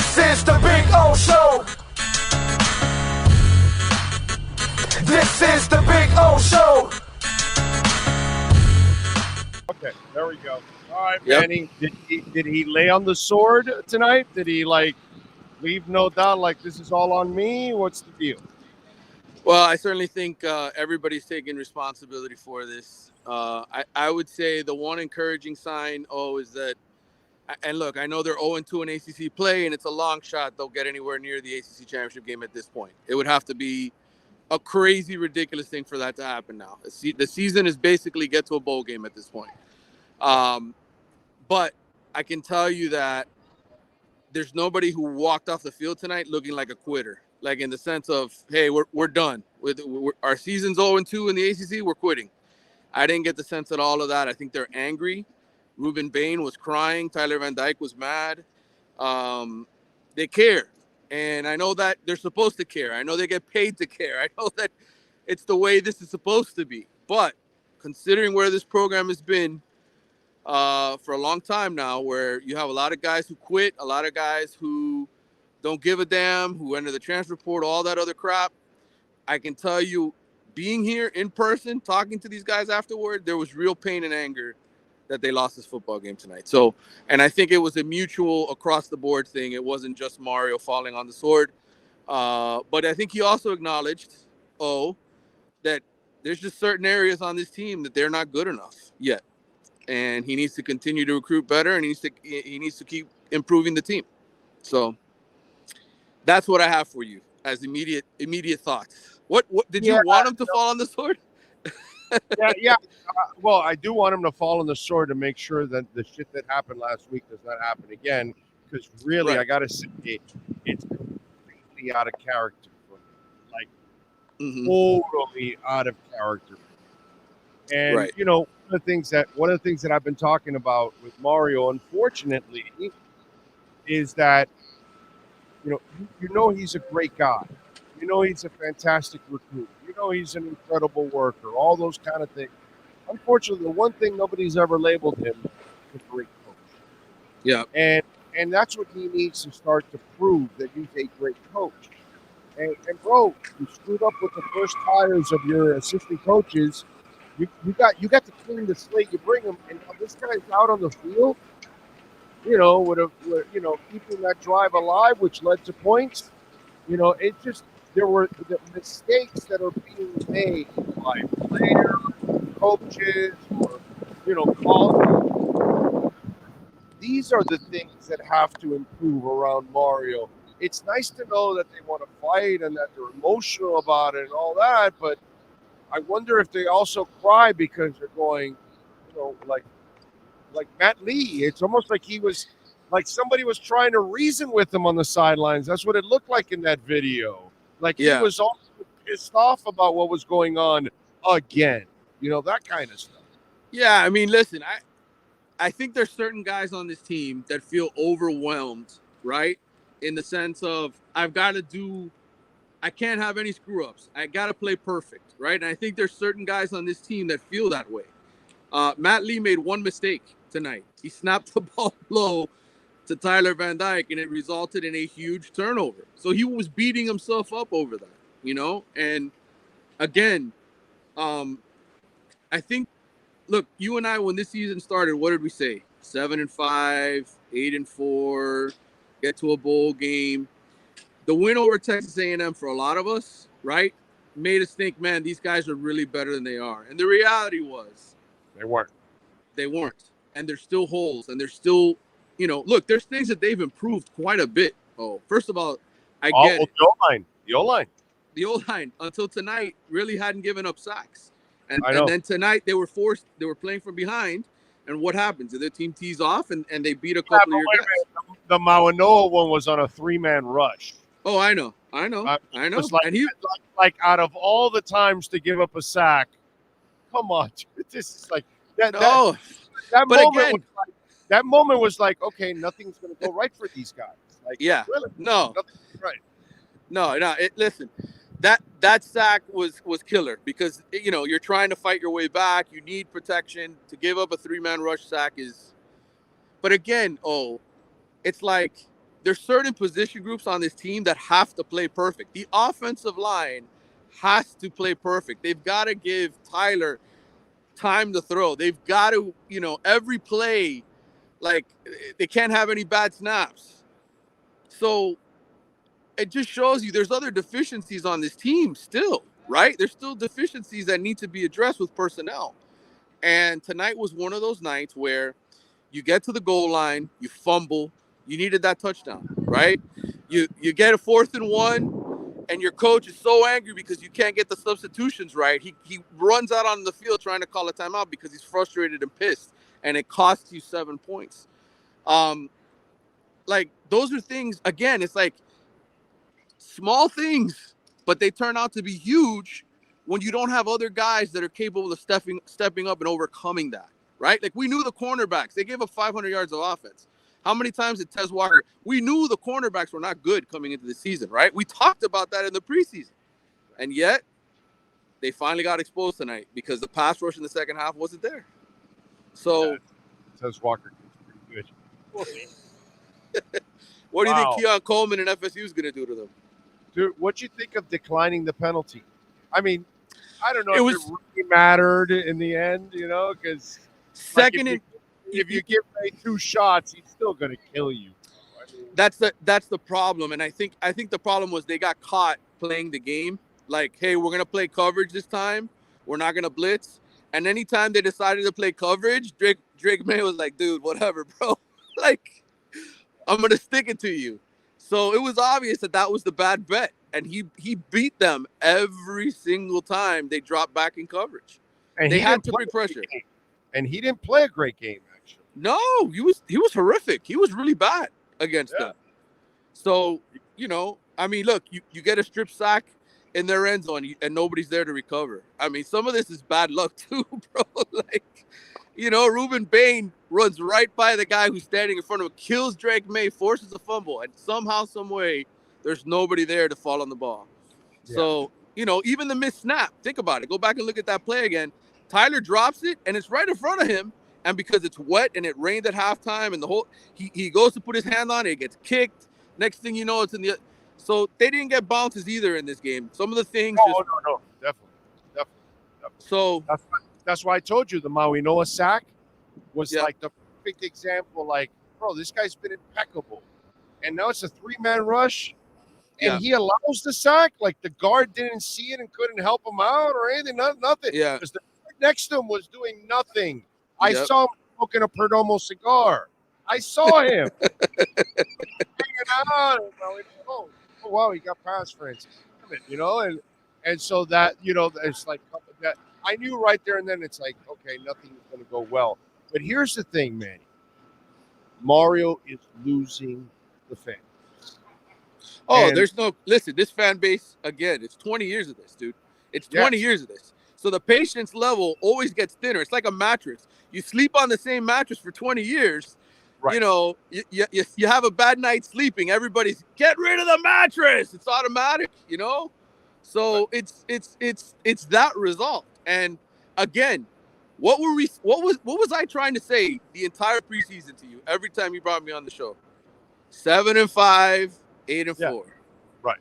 This is the Big O Show. This is the Big O Show. Okay, there we go. All right, Manny. Did he lay on the sword tonight? Did he leave no doubt this is all on me? What's the deal? Well, I certainly think everybody's taking responsibility for this. I would say the one encouraging sign, is that, and look, I know they're 0-2 in ACC play, and it's a long shot they'll get anywhere near the ACC championship game at this point. It would have to be a crazy, ridiculous thing for that to happen now. The season is basically get to a bowl game at this point. But I can tell you that there's nobody who walked off the field tonight looking like a quitter, like in the sense of, hey, we're done. Our season's 0-2 in the ACC, we're quitting. I didn't get the sense at all of that. I think they're angry. Ruben Bain was crying. Tyler Van Dyke was mad. They care. And I know that they're supposed to care. I know they get paid to care. I know that it's the way this is supposed to be. But considering where this program has been for a long time now, where you have a lot of guys who quit, a lot of guys who don't give a damn, who enter the transfer portal, all that other crap, I can tell you, being here in person, talking to these guys afterward, there was real pain and anger that they lost this football game tonight. So, and I think it was a mutual across the board thing. It wasn't just Mario falling on the sword. But I think he also acknowledged, that there's just certain areas on this team that they're not good enough yet. And he needs to continue to recruit better, and he needs to keep improving the team. So that's what I have for you as immediate thoughts. What did you want him to fall on the sword? Yeah. Well, I do want him to fall on the sword to make sure that the shit that happened last week does not happen again. Because really, right. I got to say, it's completely out of character for me. Totally out of character. And right. One of the things that I've been talking about with Mario, unfortunately, is that he's a great guy. He's a fantastic recruiter. He's an incredible worker, all those kind of things. Unfortunately, the one thing nobody's ever labeled him is a great coach. Yeah. And that's what he needs to start to prove, that he's a great coach. And bro, you screwed up with the first hires of your assistant coaches. You got to clean the slate. You bring him, and now this guy's out on the field, keeping that drive alive, which led to points. It just, there were the mistakes that are being made by players, coaches, or calls. These are the things that have to improve around Mario. It's nice to know that they want to fight and that they're emotional about it and all that, but I wonder if they also cry because they're going, like Matt Lee. It's almost like he was, like somebody was trying to reason with him on the sidelines. That's what it looked like in that video. He was all pissed off about what was going on again. That kind of stuff. Yeah, I mean, listen, I think there's certain guys on this team that feel overwhelmed, right? In the sense of, I can't have any screw-ups. I got to play perfect, right? And I think there's certain guys on this team that feel that way. Matt Lee made one mistake tonight. He snapped the ball low to Tyler Van Dyke, and it resulted in a huge turnover. So he was beating himself up over that, And again, I think, look, you and I, when this season started, what did we say? 7-5, 8-4, get to a bowl game. The win over Texas A&M for a lot of us, right, made us think, man, these guys are really better than they are. And the reality was they weren't. And there's still holes, and there's still, look, there's things that they've improved quite a bit. First of all, get it. The O-line until tonight really hadn't given up sacks. And then tonight they were playing from behind. And what happens? Their team tees off and they beat a couple of your guys. The Mawanoa one was on a 3-man rush. Oh, I know. It's like out of all the times to give up a sack, come on. This is like that. No. That moment was like, okay, nothing's going to go right for these guys. Really? No. Right. No. Listen, that sack was killer because, you're trying to fight your way back. You need protection. To give up a 3-man rush sack is. But again, it's like there's certain position groups on this team that have to play perfect. The offensive line has to play perfect. They've got to give Tyler time to throw. They've got to, every play, like, they can't have any bad snaps. So it just shows you there's other deficiencies on this team still, right? There's still deficiencies that need to be addressed with personnel. And tonight was one of those nights where you get to the goal line, you fumble, you needed that touchdown, right? You get a 4th and 1, and your coach is so angry because you can't get the substitutions right. He runs out on the field trying to call a timeout because he's frustrated and pissed, and it costs you 7 points. Like, those are things, again, it's like small things, but they turn out to be huge when you don't have other guys that are capable of stepping up and overcoming that, right? Like, we knew the cornerbacks. They gave up 500 yards of offense. How many times did Tez Walker? We knew the cornerbacks were not good coming into the season, right? We talked about that in the preseason. And yet, they finally got exposed tonight because the pass rush in the second half wasn't there. So, Tez Walker is pretty good. What do you think Keon Coleman and FSU is going to do to them? Dude, what do you think of declining the penalty? I mean, I don't know if it really mattered in the end, because if you give Ray 2 shots, he's still going to kill you. I mean, that's the problem, and I think the problem was they got caught playing the game. Like, hey, we're going to play coverage this time. We're not going to blitz. And anytime they decided to play coverage, Drake May was like, dude, whatever, bro. Like, I'm going to stick it to you. So it was obvious that was the bad bet. And he beat them every single time they dropped back in coverage. And they had to bring pressure. And he didn't play a great game, actually. No, he was horrific. He was really bad against them. So, I mean, look, you get a strip sack in their end zone and nobody's there to recover. I mean, some of this is bad luck too, bro. Like, Reuben Bain runs right by the guy who's standing in front of him, kills Drake May, forces a fumble, and somehow, some way, there's nobody there to fall on the ball. Yeah. So, even the missed snap, think about it. Go back and look at that play again. Tyler drops it, and it's right in front of him. And because it's wet and it rained at halftime, and he goes to put his hand on it, it gets kicked. Next thing you know, it's in the. So they didn't get bounces either in this game. Some of the things. No, definitely. So that's why I told you the Maui Noah sack was like the perfect example. Like, bro, this guy's been impeccable, and now it's a 3-man rush. And he allows the sack, like the guard didn't see it and couldn't help him out or anything, nothing. Yeah. Because the guard next to him was doing nothing. I saw him smoking a Perdomo cigar. I saw him. Hanging out. Oh, wow, he got past Francis. And so that, it's like that. I knew right there and then it's like, okay, nothing is going to go well. But here's the thing, Manny. Mario is losing the fan. Oh, listen, this fan base, again, it's 20 years of this, dude. It's 20 years of this. So the patience level always gets thinner. It's like a mattress. You sleep on the same mattress for 20 years. Right. You have a bad night sleeping. Everybody's, get rid of the mattress. It's automatic, So it's that result. And again, what was I trying to say the entire preseason to you every time you brought me on the show? 7-5. 8-4. Right.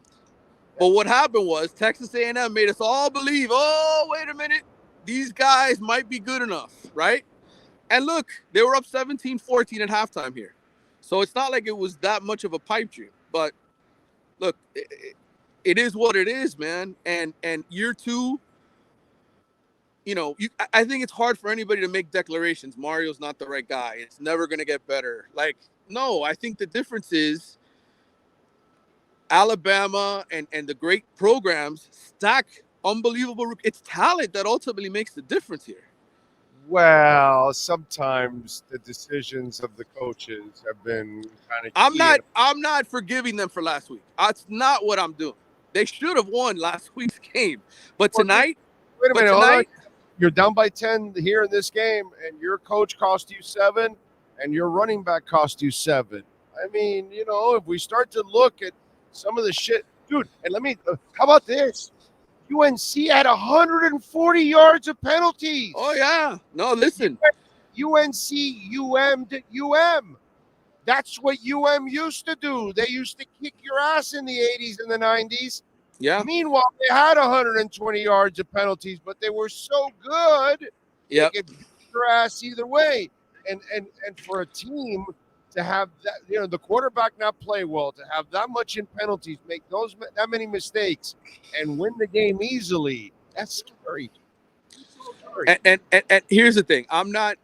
But what happened was Texas A&M made us all believe, oh, wait a minute, these guys might be good enough, right? And look, they were up 17-14 at halftime here. So it's not like it was that much of a pipe dream. But look, it is what it is, man. And year two, I think it's hard for anybody to make declarations. Mario's not the right guy. It's never going to get better. Like, no, I think the difference is Alabama and the great programs stack unbelievable. It's talent that ultimately makes the difference here. Well, sometimes the decisions of the coaches have been kind of. I'm not forgiving them for last week. That's not what I'm doing. They should have won last week's game, but tonight. Wait a minute. Hold on. You're down by 10 here in this game, and your coach cost you 7, and your running back cost you 7. I mean, if we start to look at some of the shit, dude, and how about this? UNC had 140 yards of penalties. Oh, yeah. No, listen. UNC UM to UM. That's what used to do. They used to kick your ass in the 80s and the 90s. Yeah. Meanwhile, they had 120 yards of penalties, but they were so good they Yep. could beat your ass either way. And for a team to have that, the quarterback not play well, to have that much in penalties, make that many mistakes, and win the game easily, that's scary. It's so scary. And here's the thing. I'm not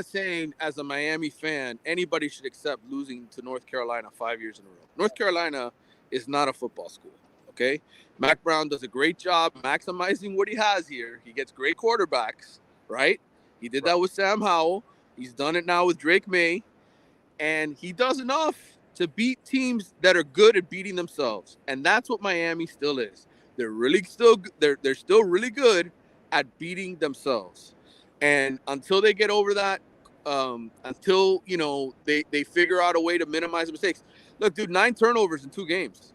saying as a Miami fan anybody should accept losing to North Carolina 5 years in a row. North Carolina is not a football school. Okay, Mac Brown does a great job maximizing what he has here. He gets great quarterbacks, right? He did that with Sam Howell. He's done it now with Drake May, and he does enough to beat teams that are good at beating themselves. And that's what Miami still is. They're still really good at beating themselves. And until they get over that, until they figure out a way to minimize the mistakes. Look, dude, 9 turnovers in 2 games.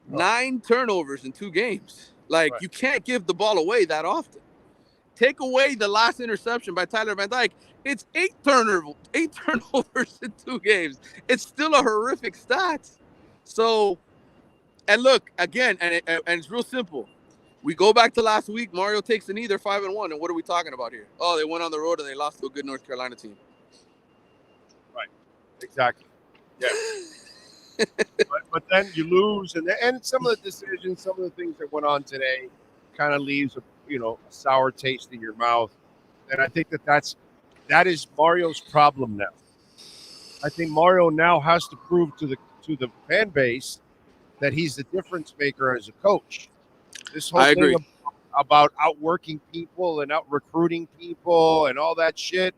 9 turnovers in 2 games. Like, you can't give the ball away that often. Take away the last interception by Tyler Van Dyke. It's 8 turnovers in 2 games. It's still a horrific stat. So, and look, again, and it's real simple. We go back to last week. Mario takes a knee. They're 5-1. And what are we talking about here? Oh, they went on the road and they lost to a good North Carolina team. Right. Exactly. Yeah. but then you lose, and some of the decisions, some of the things that went on today, kind of leaves a sour taste in your mouth. And I think that is Mario's problem now. I think Mario now has to prove to the fan base that he's the difference maker as a coach. This whole thing about outworking people and out recruiting people and all that shit,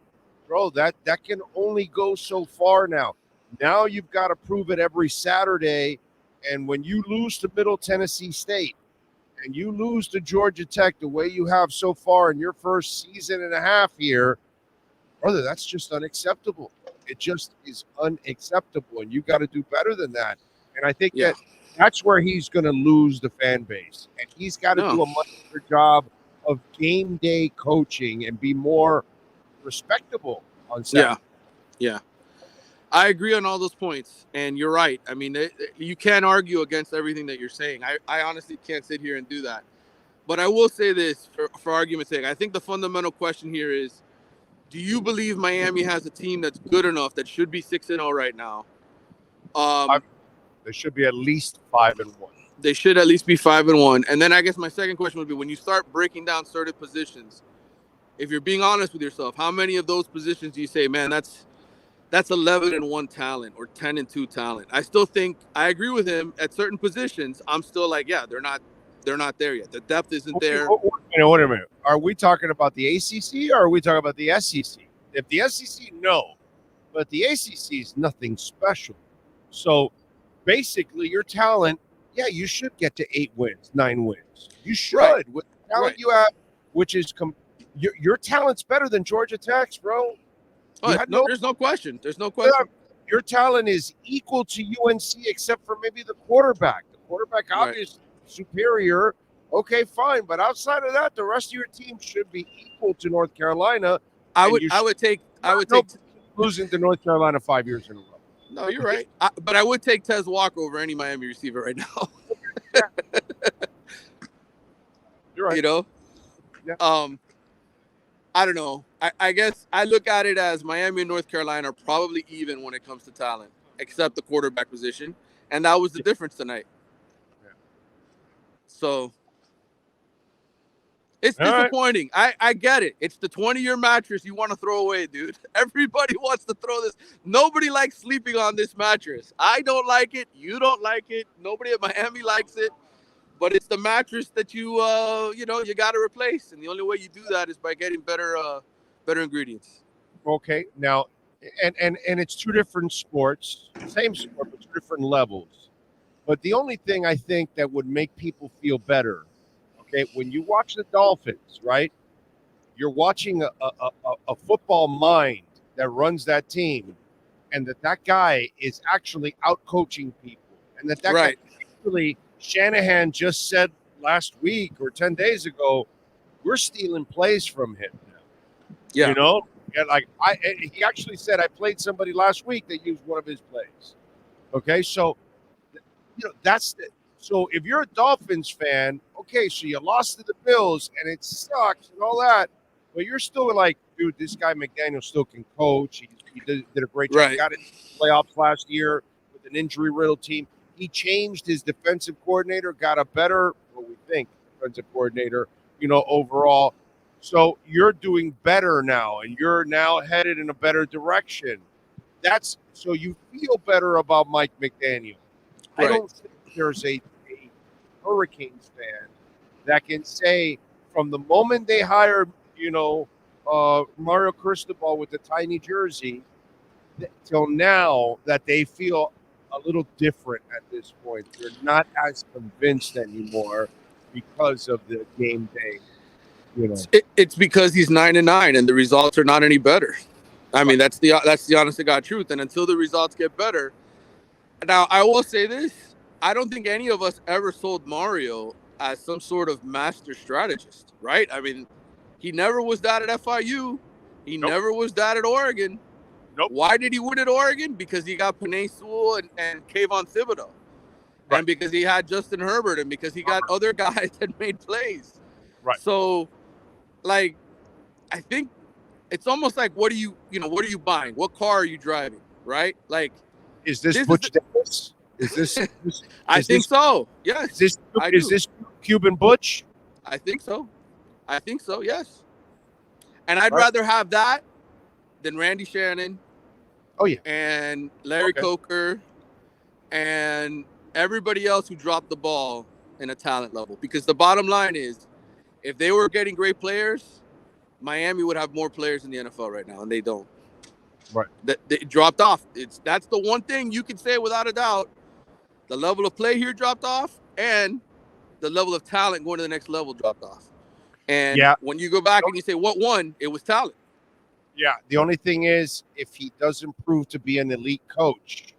bro, that can only go so far now. Now you've got to prove it every Saturday. And when you lose to Middle Tennessee State and you lose to Georgia Tech the way you have so far in your first season and a half here, brother, that's just unacceptable. It just is unacceptable. And you've got to do better than that. And I think that's where he's going to lose the fan base. And he's got to do a much better job of game day coaching and be more respectable on Saturday. Yeah. I agree on all those points, and you're right. I mean, you can't argue against everything that you're saying. I honestly can't sit here and do that. But I will say this, for argument's sake. I think the fundamental question here is, do you believe Miami has a team that's good enough that should be 6-0 right now? They should be at least 5-1. They should at least be 5-1. And then I guess my second question would be, when you start breaking down certain positions, if you're being honest with yourself, how many of those positions do you say, man, that's 11-1 talent or 10-2 talent? I still think I agree with him at certain positions. I'm still like, yeah, they're not there yet. The depth isn't there. Wait a minute. Are we talking about the ACC or are we talking about the SEC? If the SEC, no, but the ACC is nothing special. So basically, your talent, you should get to 8 wins, 9 wins. You should with the talent you have, which is your talent's better than Georgia Tech's, bro. There's no question. There's no question. Your talent is equal to UNC except for maybe the quarterback. The quarterback obviously superior. Okay, fine. But outside of that, the rest of your team should be equal to North Carolina. I would take losing to North Carolina 5 years in a row. No, you're right. But I would take Tez Walker over any Miami receiver right now. You're right. Yeah. I don't know. I guess I look at it as Miami and North Carolina are probably even when it comes to talent, except the quarterback position. And that was the difference tonight. Yeah. So it's disappointing. Right. I get it. It's the 20-year mattress you want to throw away, dude. Everybody wants to throw this. Nobody likes sleeping on this mattress. I don't like it. You don't like it. Nobody at Miami likes it. But it's the mattress that you got to replace, and the only way you do that is by getting better ingredients. Okay, now, and it's 2 different sports, same sport, but 2 different levels. But the only thing I think that would make people feel better, okay, when you watch the Dolphins, right? You're watching a football mind that runs that team, and that guy is actually out coaching people, and that guy actually. Shanahan just said last week or 10 days ago, we're stealing plays from him now. Yeah. Yeah, he actually said I played somebody last week that used one of his plays. Okay, so so if you're a Dolphins fan, okay, so you lost to the Bills and it sucks and all that, but you're still like, dude, this guy McDaniel still can coach. He did a great job. Right. He got it in the playoffs last year with an injury-riddled team. He changed his defensive coordinator, got a better, what we think, defensive coordinator, overall. So you're doing better now, and you're now headed in a better direction. So you feel better about Mike McDaniel. Right. I don't think there's a Hurricanes fan that can say from the moment they hired, Mario Cristobal with the tiny jersey till now that they feel a little different at this point. They're not as convinced anymore because of the game day. It's because he's 9-9 and the results are not any better. I mean, that's the honest to God truth. And until the results get better, now I will say this: I don't think any of us ever sold Mario as some sort of master strategist, right? I mean, he never was that at FIU. He never was that at Oregon. Nope. Why did he win at Oregon? Because he got Penei Sewell and Kayvon Thibodeau. Right. And because he had Justin Herbert and because he got other guys that made plays. Right. So, I think it's almost like, what are you buying? What car are you driving? Right? Is this Butch Davis? Is this? I think so. Yes. Is this Cuban Butch? I think so. Yes. And I'd rather have that than Randy Shannon. Oh yeah. And Larry Coker and everybody else who dropped the ball in a talent level. Because the bottom line is, if they were getting great players, Miami would have more players in the NFL right now, and they don't. Right. They dropped off. That's the one thing you can say without a doubt. The level of play here dropped off, and the level of talent going to the next level dropped off. And when you go back and you say, what won? It was talent. Yeah. The only thing is, if he doesn't prove to be an elite coach,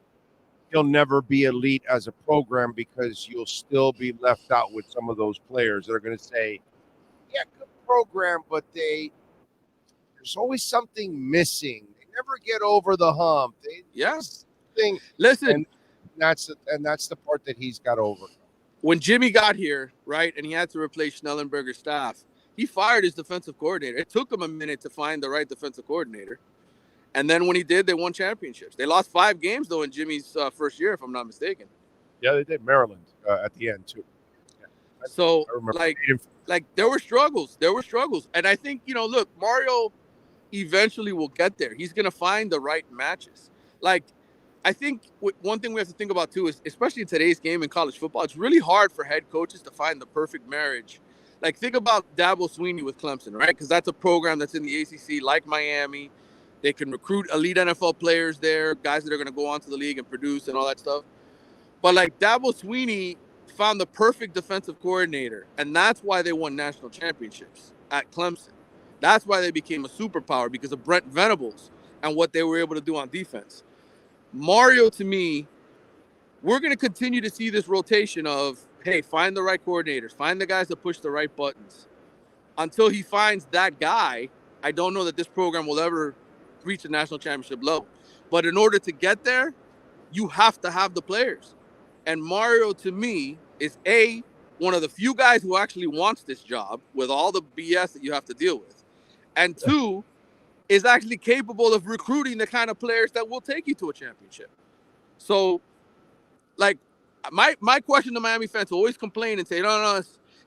he'll never be elite as a program because you'll still be left out with some of those players that are going to say, yeah, good program, but there's always something missing. They never get over the hump. Listen, and that's the part that he's got over. When Jimmy got here, right, and he had to replace Schnellenberger's staff, he fired his defensive coordinator. It took him a minute to find the right defensive coordinator. And then when he did, they won championships. They lost 5 games, though, in Jimmy's first year, if I'm not mistaken. Yeah, they did. Maryland at the end, too. Yeah. So, there were struggles. And I think, look, Mario eventually will get there. He's going to find the right matches. I think one thing we have to think about, too, is especially in today's game in college football, it's really hard for head coaches to find the perfect marriage. Think about Dabo Swinney with Clemson, right? Because that's a program that's in the ACC, like Miami. They can recruit elite NFL players there, guys that are going to go on to the league and produce and all that stuff. But Dabo Swinney found the perfect defensive coordinator, and that's why they won national championships at Clemson. That's why they became a superpower, because of Brent Venables and what they were able to do on defense. Mario, to me, we're going to continue to see this rotation of, hey, find the right coordinators, find the guys that push the right buttons. Until he finds that guy, I don't know that this program will ever reach the national championship level. But in order to get there, you have to have the players. And Mario, to me, is one of the few guys who actually wants this job with all the BS that you have to deal with. And 2, is actually capable of recruiting the kind of players that will take you to a championship. So, my question to Miami fans who always complain and say, no,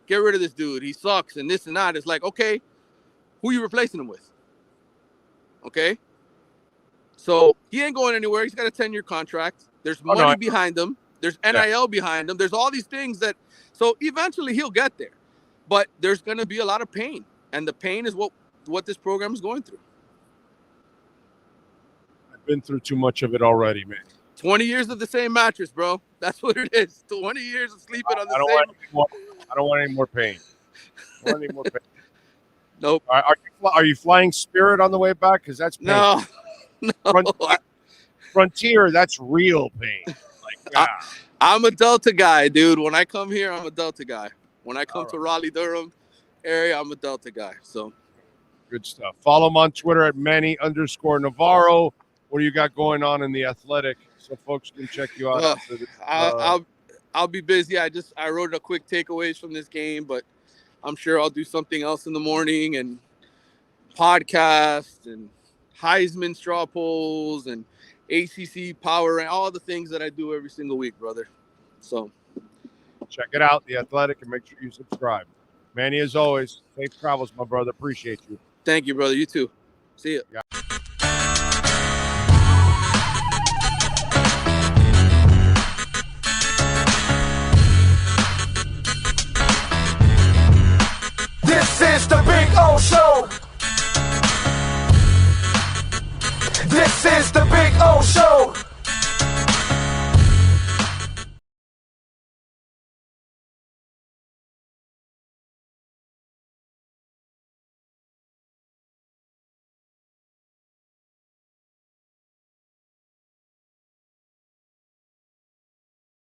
get rid of this dude. He sucks and this and that. It's okay, who are you replacing him with? Okay? So, he ain't going anywhere. He's got a 10-year contract. There's money behind him. There's NIL behind him. There's all these things so eventually he'll get there. But there's going to be a lot of pain. And the pain is what this program is going through. I've been through too much of it already, man. 20 years of the same mattress, bro. That's what it is. 20 years of sleeping on the same. I don't want any more pain. I don't want any more pain. Nope. Are you flying Spirit on the way back? Because that's pain. No. Frontier, that's real pain. I'm a Delta guy, dude. When I come here, I'm a Delta guy. When I come to Raleigh, Durham area, I'm a Delta guy. So Good stuff. Follow him on Twitter at Manny_Navarro. What do you got going on in the Athletic so folks can check you out after this? I'll be busy. I wrote a quick takeaways from this game, but I'm sure I'll do something else in the morning and podcast and Heisman straw polls and ACC power and all the things that I do every single week, brother. So check it out, The Athletic, and make sure you subscribe. Manny, as always, safe travels, my brother. Appreciate you. Thank you, brother. You too. See ya.